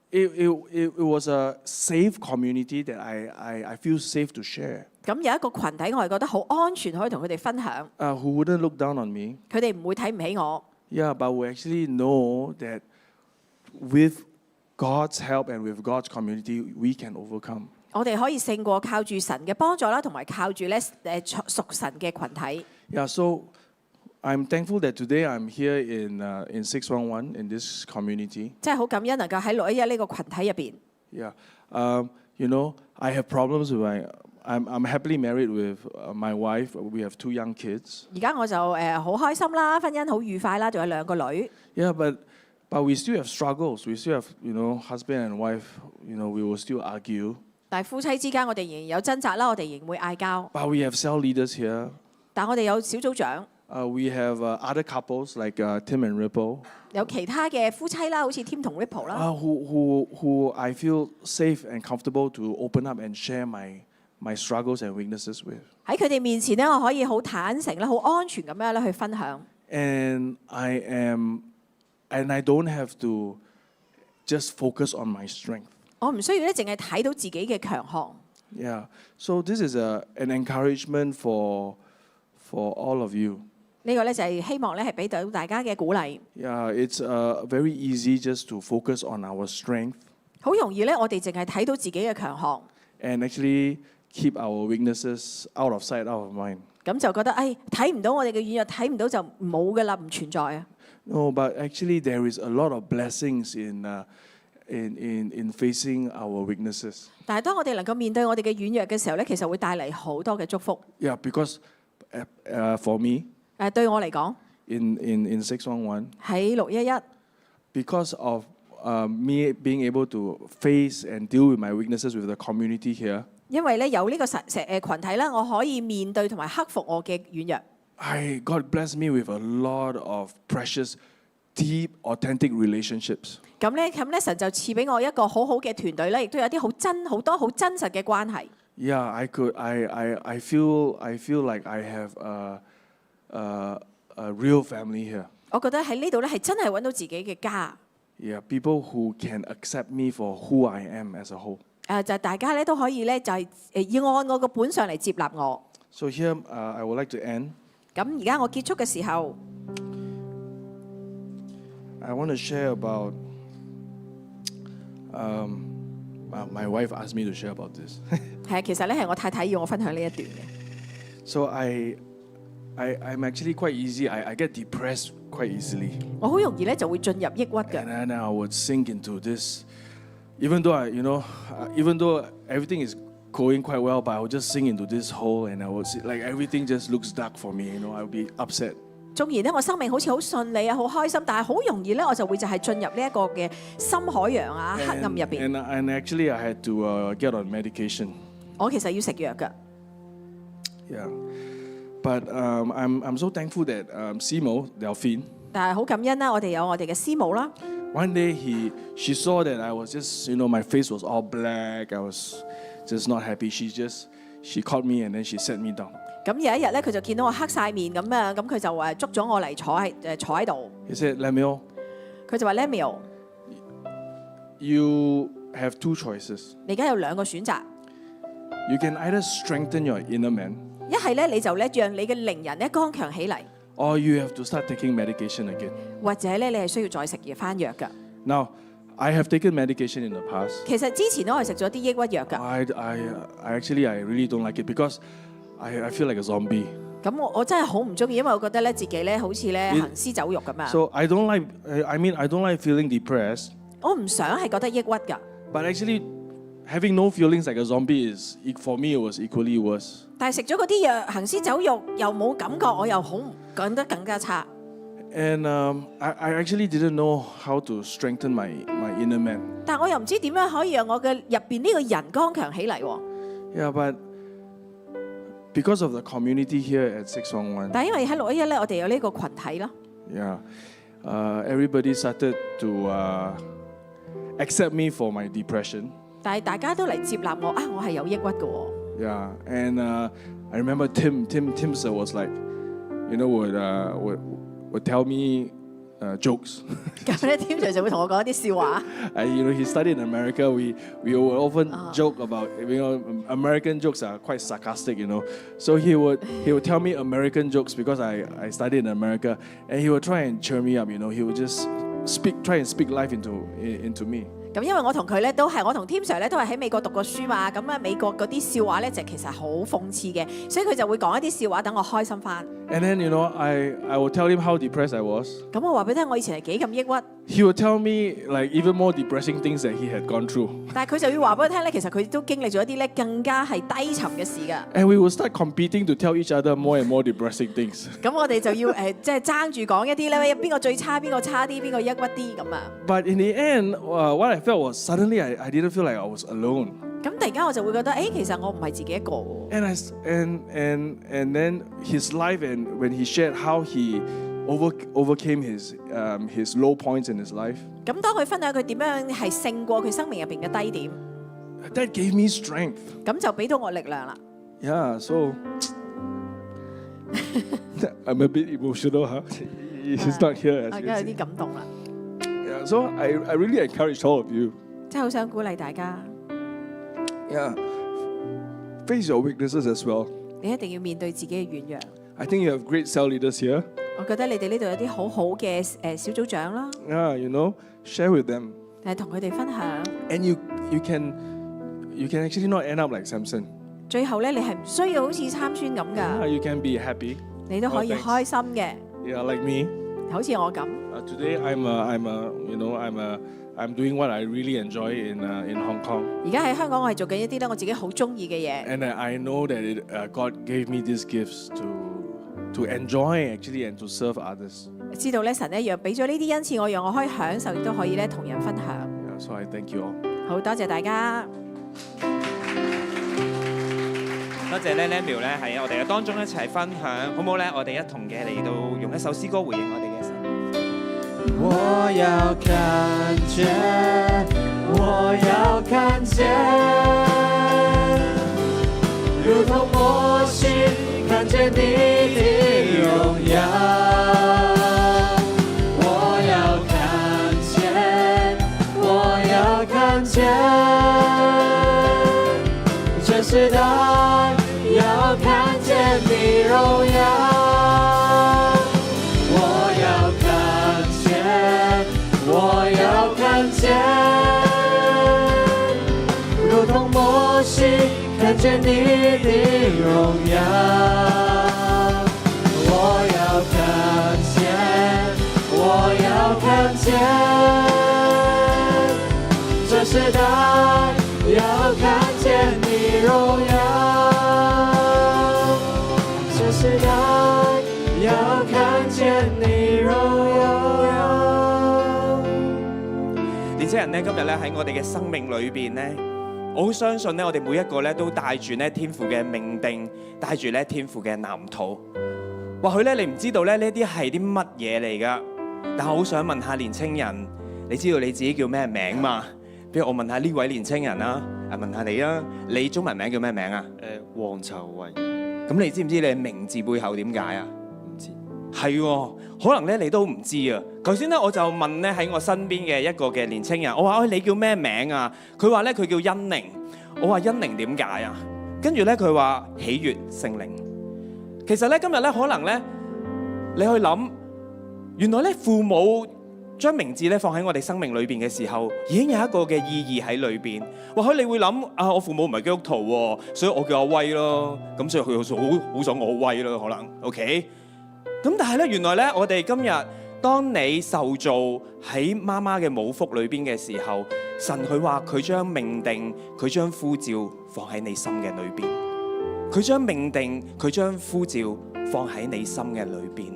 it was a safe community that I feel safe to share. 咁有一個群體，我係覺得好安全，可以同佢哋分享。 Who wouldn't look down on me. 佢哋唔會睇唔起我。 Yeah, but we actually know that with God's help and with God's community, we can overcome. 我哋可以勝過，靠住神嘅幫助啦，同埋靠住咧屬神嘅群體。 Yeah, so I'm thankful that today I'm here in 611 in this community. 真係好感恩能夠喺611呢個群體入邊。 Yeah, I have problems with I'm happily married with my wife. We have 2 young kids. 而家我就好開心啦，婚姻好愉快啦，仲有2個女。 Yeah, but we still have struggles. We still have, husband and wife, we will still argue. 但係夫妻之間，我哋仍然有掙扎啦，我哋仍然會嗌交。 But we have cell leaders here. 但我哋有小組長， We have other couples like Tim and Ripple. 有其他嘅夫妻啦，好似 Tim 同 Ripple 啦。 Who I feel safe and comfortable to open up and share my struggles and weaknesses with. 喺佢哋面前咧，我可以好坦誠啦，好安全咁樣咧去分享。 And I don't have to just focus on my strength. 我唔需要咧，淨係睇到自己嘅強項。 Yeah. So this is an encouragement for all of you. 呢個咧就係希望咧係俾到大家嘅鼓勵。 Yeah, it's very easy just to focus on our strength 好容易咧，我哋淨係睇到自己嘅強項， and actually keep our weaknesses out of sight, out of mind. 咁就覺得睇唔到我哋嘅軟弱，睇唔到就冇㗎啦，唔存在啊。 No, but actually there is a lot of blessings in facing our weaknesses. 但係當我哋能夠面對我哋嘅軟弱嘅時候咧，其實會帶嚟好多嘅祝福。 Yeah, because for me 對我嚟講， in 611, 喺611， because of me being able to face and deal with my weaknesses with the community here, 因為咧有呢個群體啦，我可以面對同埋克服我嘅軟弱。 God blessed me with a lot of precious, deep, authentic relationships. 咁咧神就賜俾我一個好好嘅團隊咧，亦都有啲好多好真實嘅關係。 Yeah, I feel like I have a real family here. 我覺得喺呢度咧係真係揾到自己嘅家。 Yeah, people who can accept me for who I am as a whole. 就大家咧都可以咧就係要按我個本相嚟接納我。So here I would like to end. 咁而家我結束嘅時候， I want to share about. My wife asked me to share about this. 係其實咧係我太太要我分享呢一段嘅。So I'm actually quite easy. I get depressed quite easily. 我好容易咧就會進入抑鬱嘅。And then I would sink into this, even though even though everything is going quite well, but I would just sink into this hole, and I would see, like everything just looks dark for me. I would be upset. 縱然咧我生命好似好順利啊，好開心，但係好容易咧我就會就係進入呢一個嘅深海洋啊、黑暗入邊。And actually I had to get on medication. 我其實要食藥㗎。Yeah, but I'm so thankful that Simo Delphine. 但係好感恩啦，我哋有我哋嘅師母啦。One day she saw that I was just my face was all black. I was just not happy. She caught me and then she sat me down. 咁有一日咧，佢就見到我黑晒面咁啊，咁佢就捉咗我嚟坐喺度。He said, Lemuel, 佢就話 Lemuel， you have two choices. 你而家有兩個選擇， You can either strengthen your inner man, 一係咧你就咧讓你嘅靈人咧剛強起嚟， or you have to start taking medication again. 或者咧你係需要再食翻藥㗎。Now, I have taken medication in the past. 其實之前咧我係食咗啲抑鬱藥㗎。I really don't like it because I feel like a zombie. 咁我真係好唔中意，因為我覺得咧自己咧好似咧行屍走肉咁啊。So I don't like feeling depressed. 我唔想係覺得抑鬱㗎。But actually, having no feelings like a zombie for me, it was equally worse. 但係食咗嗰啲藥行屍走肉又冇感覺，我又好覺得更加差。And I actually didn't know how to strengthen my inner man. 但我又唔知點樣可以讓我嘅入邊呢個人剛強起嚟喎。Yeah, but because of the community here at 611, 但係因為喺611咧，我哋有呢個群體咯。yeah, everybody started to accept me for my depression. 但係大家都嚟接納我啊，我係有抑鬱嘅喎。Yeah, and I remember Tim Sir was like, would tell me jokes. 咁咧，Tim Sir 就會同我講一啲笑話。He studied in America. We would often joke about, American jokes are quite sarcastic, So he would tell me American jokes because I studied in America, and he would try and cheer me up. He would just try and speak life into me. 咁因為我同佢咧我同 Tim Sir 咧都係喺美國讀過書嘛，咁啊美國嗰啲笑話咧就其實好諷刺嘅，所以佢就會講一啲笑話等我開心翻。And then I would tell him how depressed I was. 咁我話俾你聽，我以前係幾咁抑鬱。He would tell me like even more depressing things that he had gone through. 但係佢就要話俾我聽咧，其實佢都經歷咗一啲咧更加係低沉嘅事㗎。And we would start competing to tell each other more and more depressing things. 咁我哋就要即係爭住講一啲咧，邊個最差，邊個差啲，邊個抑鬱啲咁啊。But in the end, what I felt was suddenly I didn't feel like I was alone. 咁突然間我就會覺得，其實我唔係自己一個喎。And then his life, and when he shared how he overcame his low points in his life. 咁當佢分享佢點樣係勝過佢生命入邊嘅低點， that gave me strength. 咁就俾到我力量啦。Yeah, so I'm a bit emotional, huh? He's not here. 我而家有啲感動啦。Yeah, so I really encourage all of you. 真係好想鼓勵大家。Yeah, face your weaknesses as well. 你一定要面對自己嘅軟弱。I think you have great cell leaders here. 我覺得你哋呢度有啲好好嘅小組長啦。Yeah, share with them. 係同佢哋分享。And you can actually not end up like Samson. 最後咧，你係唔需要好似參孫咁㗎。You can be happy. 你都可以開心嘅。Yeah, like me. 好似我咁。Today I'm doing what I really enjoy in Hong Kong. 而家喺香港，我係做緊一啲咧我自己好中意嘅嘢。And I know that God gave me these gifts to enjoy actually and to serve others. 知道咧神一樣俾咗呢啲恩賜我，讓我可以享受，亦都可以咧同人分享。Yeah, so I thank you all. 好多謝大家。多謝咧 Lemuel 咧喺我哋嘅當中一齊分享，好唔好咧？我哋一同嘅嚟到用一首詩歌回應我哋嘅神。我要看見，我要看見，如同摩西看見你的榮耀。我要看見，我要看見。你的榮耀。我要看見，我要看見，這時代要看見你榮耀，這時代要看見你榮耀。年青人咧，今日咧喺我哋嘅生命裏邊咧，我好相信咧，我哋每一個咧都帶住咧天父嘅命定，帶住咧天父嘅藍圖。或許咧你唔知道咧呢啲係啲乜嘢嚟噶，但我好想問下年青人，你知道你自己叫咩名嘛？不如我問下呢位年青人啦，問下你啊，你中文名叫咩名啊？黃籌偉。咁你知唔知你名字背後點解啊？唔知。係喎，可能咧你都唔知啊。頭先咧我就問咧喺我身邊嘅一個嘅年青人，我話：你叫咩名啊？佢話咧佢叫恩寧。我話：恩寧點解啊？跟住咧佢話：喜悅聖靈。其實咧今日咧可能咧你去諗，原來咧父母將名字咧放喺我哋生命裏邊嘅時候，已經有一個嘅意義喺裏邊。或許你會諗啊，我父母唔係基督徒喎，所以我叫阿威咯。咁所以佢好想我威咯，可能 OK。咁但係咧，原來咧我哋今日當你受造喺媽媽嘅母腹裏邊嘅時候，神佢話佢將命定，佢將呼召放喺你心嘅裏邊。佢將命定，佢將呼召放喺你心嘅裏邊，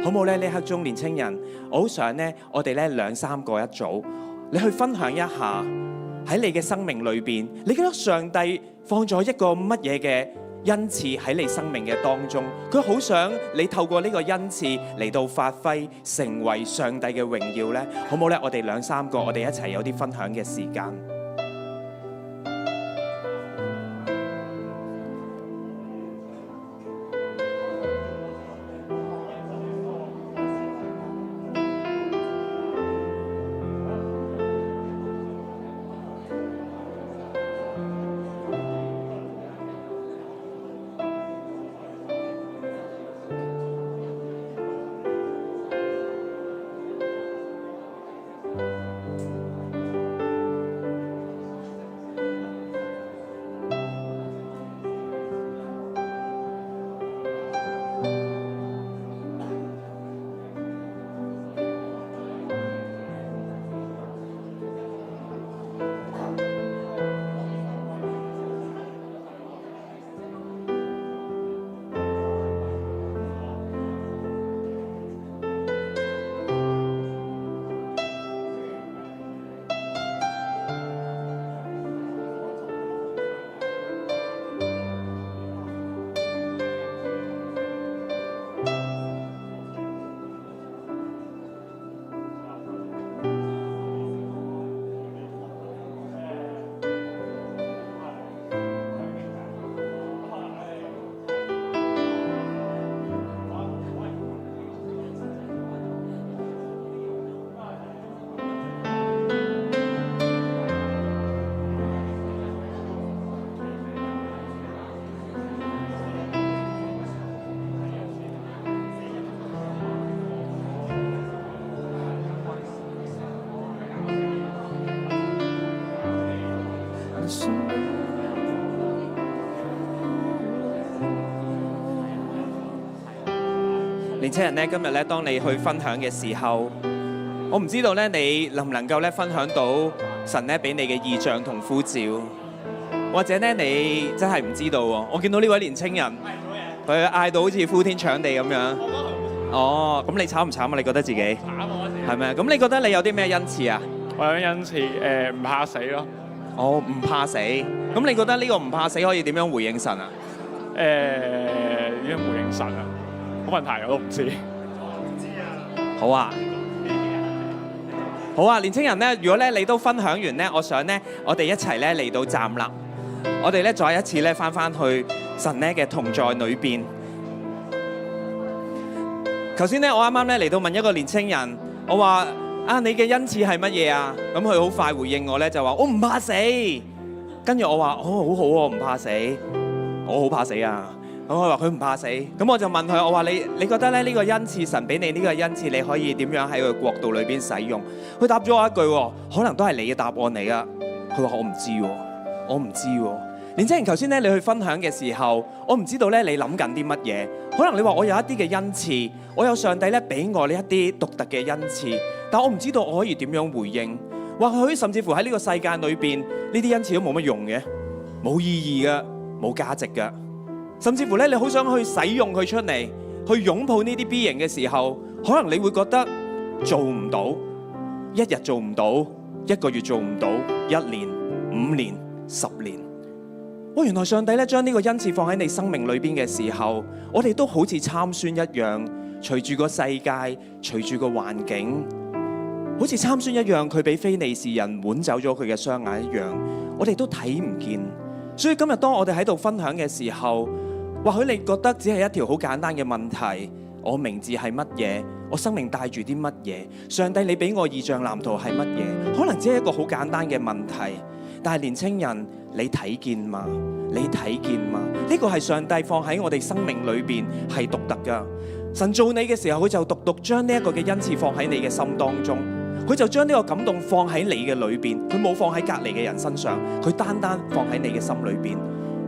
好冇咧？呢刻中年青人，我好想咧，我哋咧2、3個一組，你去分享一下喺你嘅生命裏邊，你覺得上帝放咗一個乜嘢嘅恩賜喺你生命嘅當中？佢好想你透過呢個恩賜嚟到發揮，成為上帝嘅榮耀咧，好冇咧？我哋2、3個，我哋一齊有啲分享嘅時間。年青人咧，今日咧，當你去分享嘅時候，我唔知道咧，你能唔能夠咧分享到神咧俾你嘅異象同呼召，或者咧你真係唔知道喎。我見到呢位年青人，佢嗌到好似呼天搶地咁樣。哦，咁你慘唔慘啊？你覺得自己？慘啊！係咪？咁你覺得你有啲咩恩賜啊？我有恩賜唔怕死咯。哦，唔怕死。咁你覺得呢個唔怕死可以點樣回應神啊？點樣回應神啊？好問題，我都唔知。好啊，好啊，年青人咧，如果咧你都分享完咧，我想咧，我哋一齊咧嚟到站立，我哋咧再一次咧翻去神咧嘅同在裏邊。頭先咧，我啱啱咧嚟到問一個年青人，我話啊，你嘅恩賜係乜嘢啊？咁佢好快回應我咧，就話我唔怕死。跟住我話哦，好好喎，唔怕死，我好怕死啊。咁佢話佢唔怕死，咁我就問佢，我話你覺得咧呢個恩賜，神俾你呢個恩賜，你可以點樣喺佢國度裏邊使用？佢答咗我一句，可能都係你嘅答案嚟噶。佢話我唔知喎，我唔知喎。年青人，頭先咧你去分享嘅時候，我唔知道咧你諗緊啲乜嘢。可能你話我有一啲嘅恩賜，我有上帝咧俾我呢一啲獨特嘅恩賜，但我唔知道我可以點樣回應。或許甚至乎喺呢個世界裏邊，呢啲恩賜都冇乜用嘅，冇意義嘅，冇價值嘅。甚至乎咧，你好想去使用佢出嚟，去擁抱呢啲 B 型嘅時候，可能你會覺得做唔到，一日做唔到，一個月做唔到，1年、5年、10年。原來上帝咧將呢個恩賜放喺你生命裏邊嘅時候，我哋都好似參孫一樣，隨住個世界，隨住個環境，好似參孫一樣，佢俾非利士人滿走咗佢嘅雙眼一樣，我哋都睇唔見。所以今日當我哋喺度分享嘅時候，或許你覺得只係一條好簡單嘅問題，我名字係乜嘢？我生命帶住啲乜嘢？上帝你俾我異象藍圖係乜嘢？可能只係一個好簡單嘅問題，但係年青人，你睇見嗎？你睇見嗎？呢個係上帝放喺我哋生命裏邊係獨特噶。神做你嘅時候，佢就獨獨將呢一個嘅恩賜放喺你嘅心當中，佢就將呢個感動放喺你嘅裏邊，佢冇放喺隔離嘅人身上，佢單單放喺你嘅心裏邊。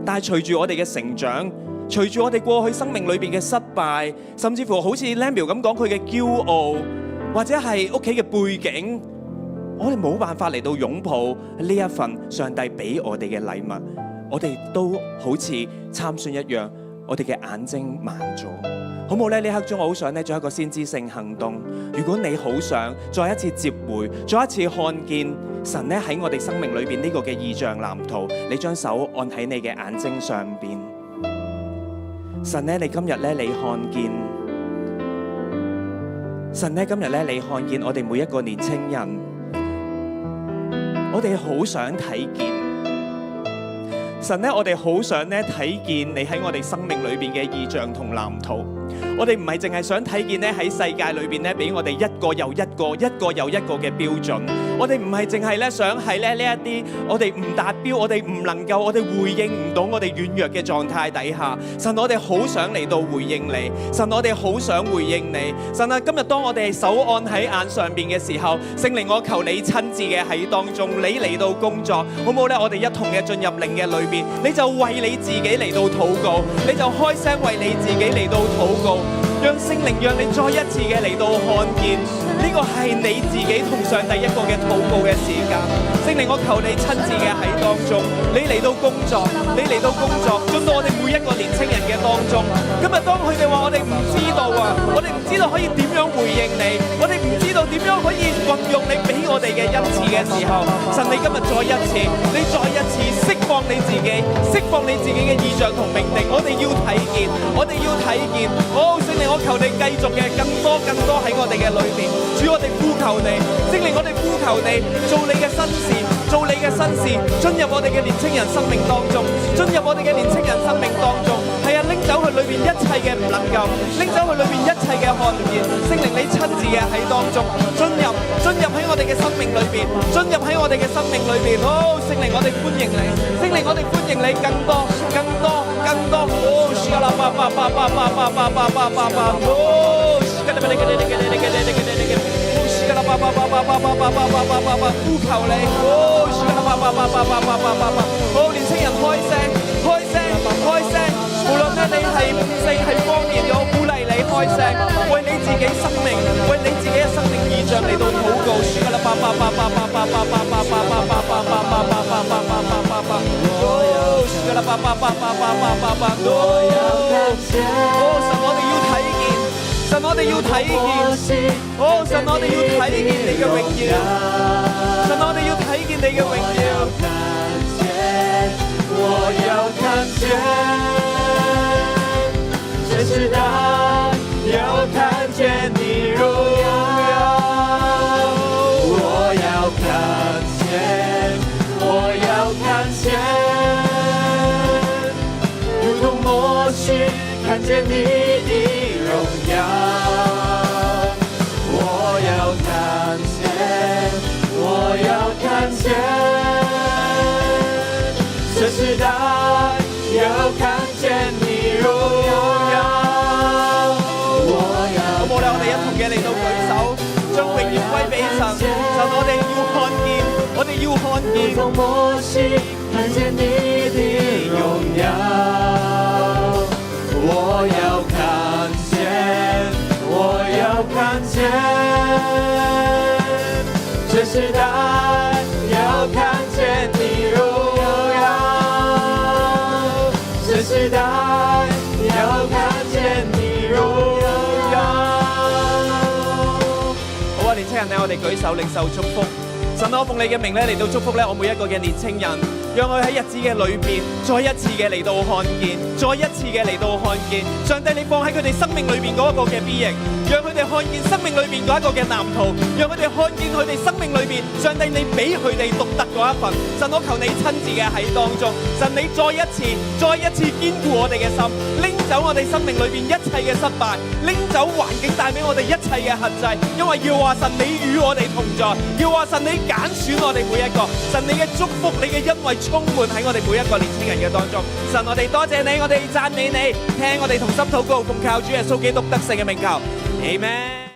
但係隨住我哋嘅成長，隨住我哋過去生命裏邊嘅失敗，甚至乎好似 Lemuel 咁講佢嘅驕傲，或者係屋企嘅背景，我哋冇辦法嚟到擁抱呢一份上帝俾我哋嘅禮物，我哋都好似參孫一樣，我哋嘅眼睛盲咗，好冇咧？呢刻中我好想咧做一個先知性行動。如果你好想再一次接回，再一次看見神咧喺我哋生命裏邊呢個嘅異象藍圖，你將手按喺你嘅眼睛上邊。神咧，你今日咧你看見，神咧今日咧你看見我哋每一個年青人。我哋好想睇見神咧，我哋好想咧睇見你喺我哋生命裏邊嘅異象同藍圖。我哋唔係淨係想睇見咧喺世界裏邊咧俾我哋一個又一個、一個又一個嘅標準。我哋唔係淨係咧想喺咧呢一啲我哋唔達標、我哋唔能夠、我哋回應唔到我哋軟弱嘅狀態底下，神我哋好想嚟到回應你，神我哋好想回應你。神啊，今日當我哋手按喺眼上邊嘅時候，聖靈我求你親自嘅喺當中，你嚟到工作，好唔好咧？我哋一同嘅進入靈嘅裏邊，你就為你自己嚟到禱告，你就開聲為你自己嚟到禱告。讓聖靈讓你再一次嘅嚟到看見，呢個係你自己同上帝一個嘅禱告嘅時間。聖靈我求你親自嘅喺當中，你嚟到工作，你嚟到工作，進到我哋每一個年青人嘅當中。今日當佢哋話我哋唔知道啊，我哋唔知道可以點樣回應你，我哋唔知道點樣可以運用你俾我哋嘅恩賜嘅時候，神你今日再一次，你再一次釋放你自己，釋放你自己嘅異象同命定，我哋要睇見，我哋要睇見。好，聖靈我求你繼續嘅更多喺我哋嘅裏面，主我哋呼求你，聖靈我哋呼求你做你嘅新事，做你嘅新事，進入我哋嘅年青人生命當中，進入我哋嘅年青人生命當中，係啊，拎走佢裏邊一切嘅唔能夠，拎走佢裏邊一切嘅看唔見，聖靈你親自嘅喺當中進入喺我哋嘅生命裏邊，進入喺我哋嘅生命裏邊。好，聖靈我哋歡迎你，聖靈我哋歡迎你更多，哦，是啦吧吧吧吧吧吧吧吧吧吧吧，哦，是啦吧吧吧吧吧吧吧吧，呼求你，哦，是啦吧吧吧吧吧吧吧吧，好，年輕人開聲，無論咧你係悟性係方言，我鼓勵你開聲，為你自己生命，為你自己嘅生命異象嚟到禱告，是啦吧吧吧吧吧吧吧吧吧吧吧吧吧吧吧吧吧吧，哦，是啦吧吧吧吧吧吧吧，哦，神我哋要睇見，神我哋要睇見，哦，神我哋要睇見你嘅榮耀，神我哋要睇見你嘅榮耀。我要看見，全世代要看見你榮耀。我要看見，我要看見，如同摩西看見你的榮耀。我要看見，我要看見。這時代要看見你榮耀，好冇咧？我哋一同嘅嚟到舉手，將榮耀歸俾神。神，我哋要看見，我哋要要看見，如同摩西看見你的榮耀，我要看見，我要看見，這時代要看見你榮耀，這時代要看見你榮耀。好啊，年青人咧，我哋舉手領受祝福。神，我奉你嘅名咧嚟到祝福咧我每一個嘅年青人，讓佢喺日子嘅裏邊再一次嘅嚟到看見，再一次嘅嚟到看見上帝你放喺佢哋生命裏邊嗰一個嘅 B 型，讓佢哋看見生命裏邊嗰一個嘅藍圖，讓佢哋看見佢哋生命裏邊上帝你俾佢哋獨特嗰一份。神，我求你親自嘅喺當中，神你再一次堅固我哋嘅心，拎走我哋生命裏邊一切嘅失敗，拎走環境帶俾我哋一切嘅限制，因為要話神你與我哋同在，要話神你揀選我哋每一個，神你嘅祝福你嘅恩惠充滿喺我哋每一個年輕人嘅當中。神，我哋多謝你，我哋讚美你，聽我哋同心禱告，奉靠主耶穌基督得勝嘅名求，阿們。